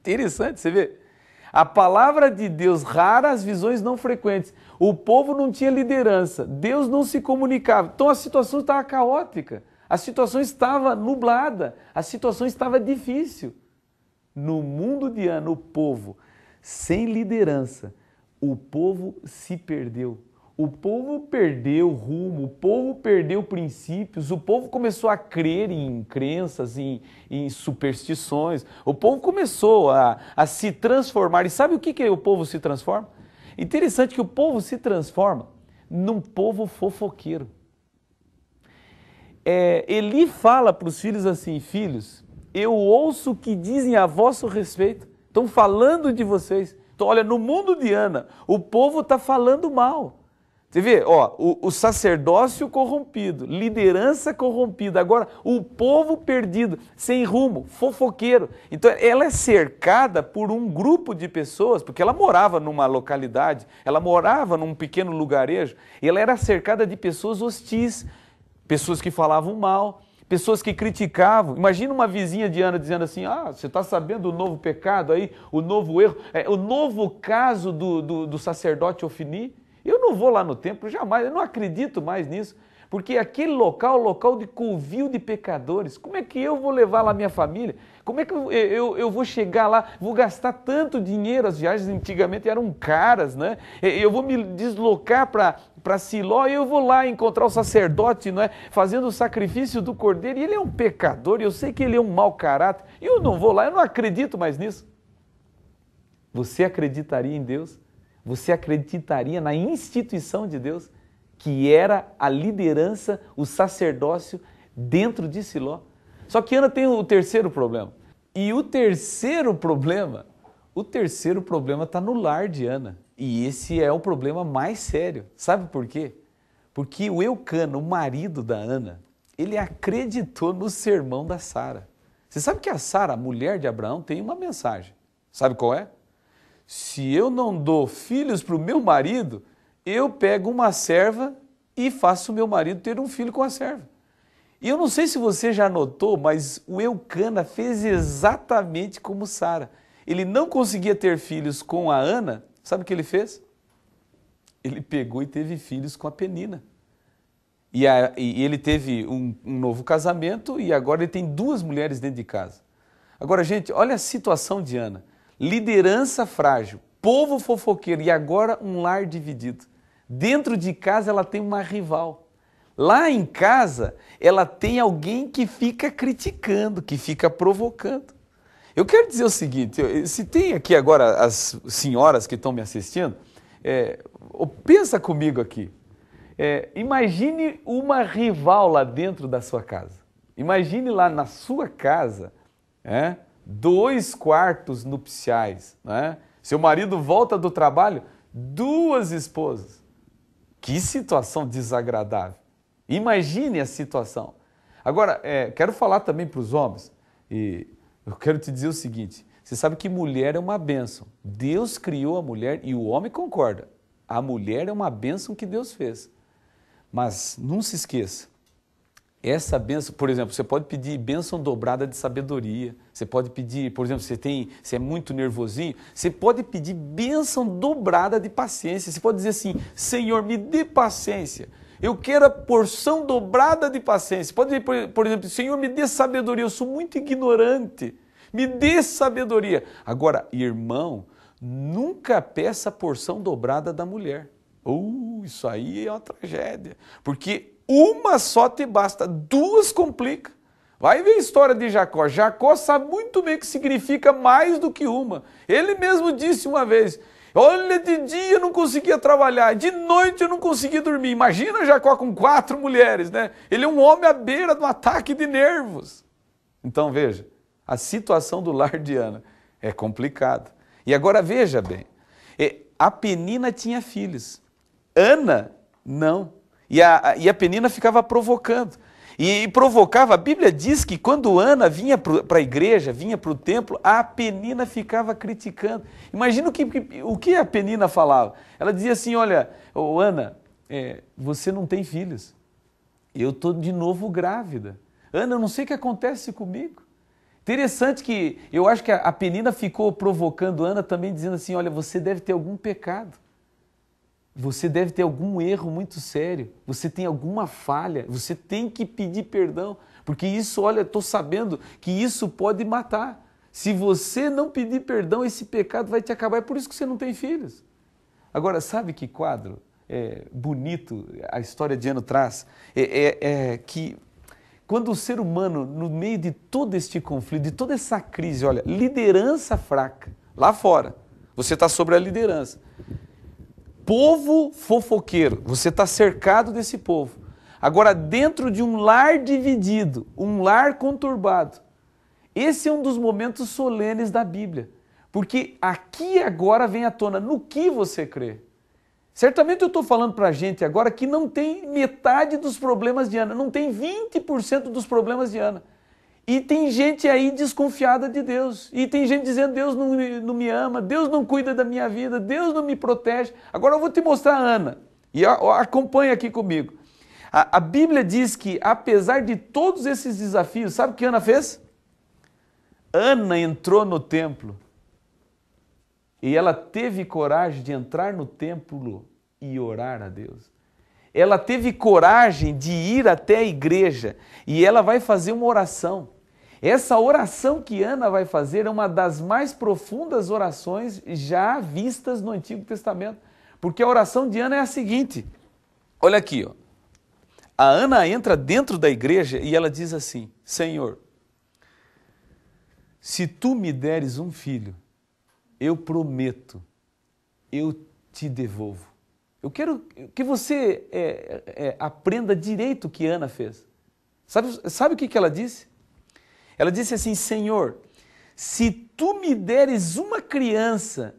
Interessante, você vê. A palavra de Deus rara, as visões não frequentes. O povo não tinha liderança, Deus não se comunicava. Então a situação estava caótica, a situação estava nublada, a situação estava difícil. No mundo de Ana, o povo sem liderança, o povo se perdeu. O povo perdeu o rumo, o povo perdeu princípios, o povo começou a crer em crenças, em superstições, o povo começou a se transformar. E sabe o que o povo se transforma? Interessante que o povo se transforma num povo fofoqueiro. Eli fala para os filhos assim: filhos, eu ouço o que dizem a vosso respeito, estão falando de vocês. Então, olha, no mundo de Ana, o povo está falando mal. Você vê, ó, o sacerdócio corrompido, liderança corrompida, agora o povo perdido, sem rumo, fofoqueiro. Então ela é cercada por um grupo de pessoas, porque ela morava numa localidade, ela morava num pequeno lugarejo, e ela era cercada de pessoas hostis, pessoas que falavam mal, pessoas que criticavam. Imagina uma vizinha de Ana dizendo assim: ah, você está sabendo do novo pecado aí, o novo erro, o novo caso do sacerdote Ofni? Eu não vou lá no templo, jamais, eu não acredito mais nisso, porque aquele local é um local de covil de pecadores. Como é que eu vou levar lá minha família? Como é que eu vou chegar lá, vou gastar tanto dinheiro? As viagens antigamente eram caras, né? Eu vou me deslocar para Siló e eu vou lá encontrar o sacerdote, não é? Fazendo o sacrifício do cordeiro, e ele é um pecador, e eu sei que ele é um mau caráter, e eu não vou lá, eu não acredito mais nisso. Você acreditaria em Deus? Você acreditaria na instituição de Deus, que era a liderança, o sacerdócio dentro de Siló? Só que Ana tem o terceiro problema. E o terceiro problema está no lar de Ana. E esse é o problema mais sério. Sabe por quê? Porque o Eucana, o marido da Ana, ele acreditou no sermão da Sara. Você sabe que a Sara, a mulher de Abraão, tem uma mensagem. Sabe qual é? Se eu não dou filhos para o meu marido, eu pego uma serva e faço o meu marido ter um filho com a serva. E eu não sei se você já notou, mas o Eucana fez exatamente como Sara. Ele não conseguia ter filhos com a Ana, sabe o que ele fez? Ele pegou e teve filhos com a Penina. E ele teve um novo casamento e agora ele tem 2 mulheres dentro de casa. Agora, gente, olha a situação de Ana. Liderança frágil, povo fofoqueiro e agora um lar dividido. Dentro de casa ela tem uma rival. Lá em casa ela tem alguém que fica criticando, que fica provocando. Eu quero dizer o seguinte, se tem aqui agora as senhoras que estão me assistindo, pensa comigo aqui. Imagine uma rival lá dentro da sua casa. Imagine lá na sua casa, 2 quartos nupciais, né? Seu marido volta do trabalho, 2 esposas. Que situação desagradável. Imagine a situação. Agora, quero falar também para os homens, e eu quero te dizer o seguinte: você sabe que mulher é uma bênção. Deus criou a mulher e o homem concorda. A mulher é uma bênção que Deus fez. Mas não se esqueça, essa bênção, por exemplo, você pode pedir bênção dobrada de sabedoria, você pode pedir, por exemplo, você é muito nervosinho, você pode pedir bênção dobrada de paciência, você pode dizer assim: Senhor, me dê paciência, eu quero a porção dobrada de paciência. Pode dizer, por exemplo, Senhor, me dê sabedoria, eu sou muito ignorante, me dê sabedoria. Agora, irmão, nunca peça a porção dobrada da mulher. Isso aí é uma tragédia, porque uma só te basta, 2 complica. Vai ver a história de Jacó. Jacó sabe muito bem o que significa mais do que uma. Ele mesmo disse uma vez: olha, de dia eu não conseguia trabalhar, de noite eu não conseguia dormir. Imagina Jacó com 4 mulheres, né? Ele é um homem à beira de um ataque de nervos. Então veja, a situação do lar de Ana é complicada. E agora veja bem, a Penina tinha filhos, Ana não. E a Penina ficava provocando. E provocava, a Bíblia diz que quando Ana vinha para a igreja, vinha para o templo, a Penina ficava criticando. Imagina o que a Penina falava. Ela dizia assim: olha, Ana, você não tem filhos. Eu estou de novo grávida. Ana, eu não sei o que acontece comigo. Interessante que eu acho que a Penina ficou provocando Ana também, dizendo assim, olha, você deve ter algum pecado. Você deve ter algum erro muito sério, você tem alguma falha, você tem que pedir perdão, porque isso, olha, estou sabendo que isso pode matar. Se você não pedir perdão, esse pecado vai te acabar, é por isso que você não tem filhos. Agora, sabe que quadro bonito a história de Ana traz? Que quando o ser humano, no meio de todo este conflito, de toda essa crise, olha, liderança fraca, lá fora, você está sobre a liderança. Povo fofoqueiro, você está cercado desse povo. Agora, dentro de um lar dividido, um lar conturbado, esse é um dos momentos solenes da Bíblia. Porque aqui e agora vem à tona no que você crê. Certamente eu estou falando para a gente agora que não tem metade dos problemas de Ana, não tem 20% dos problemas de Ana. E tem gente aí desconfiada de Deus. E tem gente dizendo, Deus não me ama, Deus não cuida da minha vida, Deus não me protege. Agora eu vou te mostrar a Ana. E acompanha aqui comigo. A Bíblia diz que, apesar de todos esses desafios, sabe o que Ana fez? Ana entrou no templo. E ela teve coragem de entrar no templo e orar a Deus. Ela teve coragem de ir até a igreja e ela vai fazer uma oração. Essa oração que Ana vai fazer é uma das mais profundas orações já vistas no Antigo Testamento. Porque a oração de Ana é a seguinte, olha aqui, ó. A Ana entra dentro da igreja e ela diz assim, Senhor, se tu me deres um filho, eu prometo, eu te devolvo. Eu quero que você aprenda direito o que Ana fez. Sabe o que ela disse? Ela disse assim, Senhor, se tu me deres uma criança,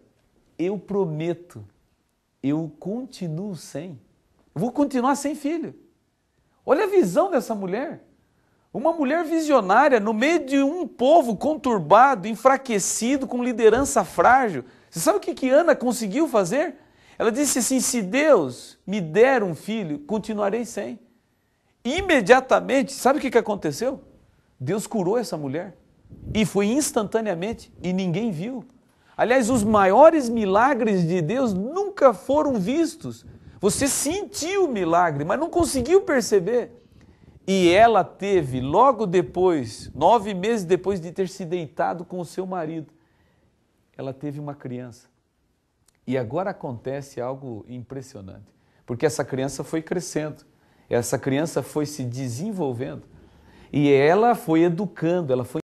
eu prometo, eu continuo sem. Eu vou continuar sem filho. Olha a visão dessa mulher. Uma mulher visionária no meio de um povo conturbado, enfraquecido, com liderança frágil. Você sabe o que Ana conseguiu fazer? Ela disse assim, se Deus me der um filho, continuarei sem. Imediatamente, sabe o que aconteceu? Deus curou essa mulher. E foi instantaneamente, e ninguém viu. Aliás, os maiores milagres de Deus nunca foram vistos. Você sentiu o milagre, mas não conseguiu perceber. E ela teve, logo depois, 9 meses depois de ter se deitado com o seu marido, ela teve uma criança. E agora acontece algo impressionante, porque essa criança foi crescendo, essa criança foi se desenvolvendo, e ela foi educando, ela foi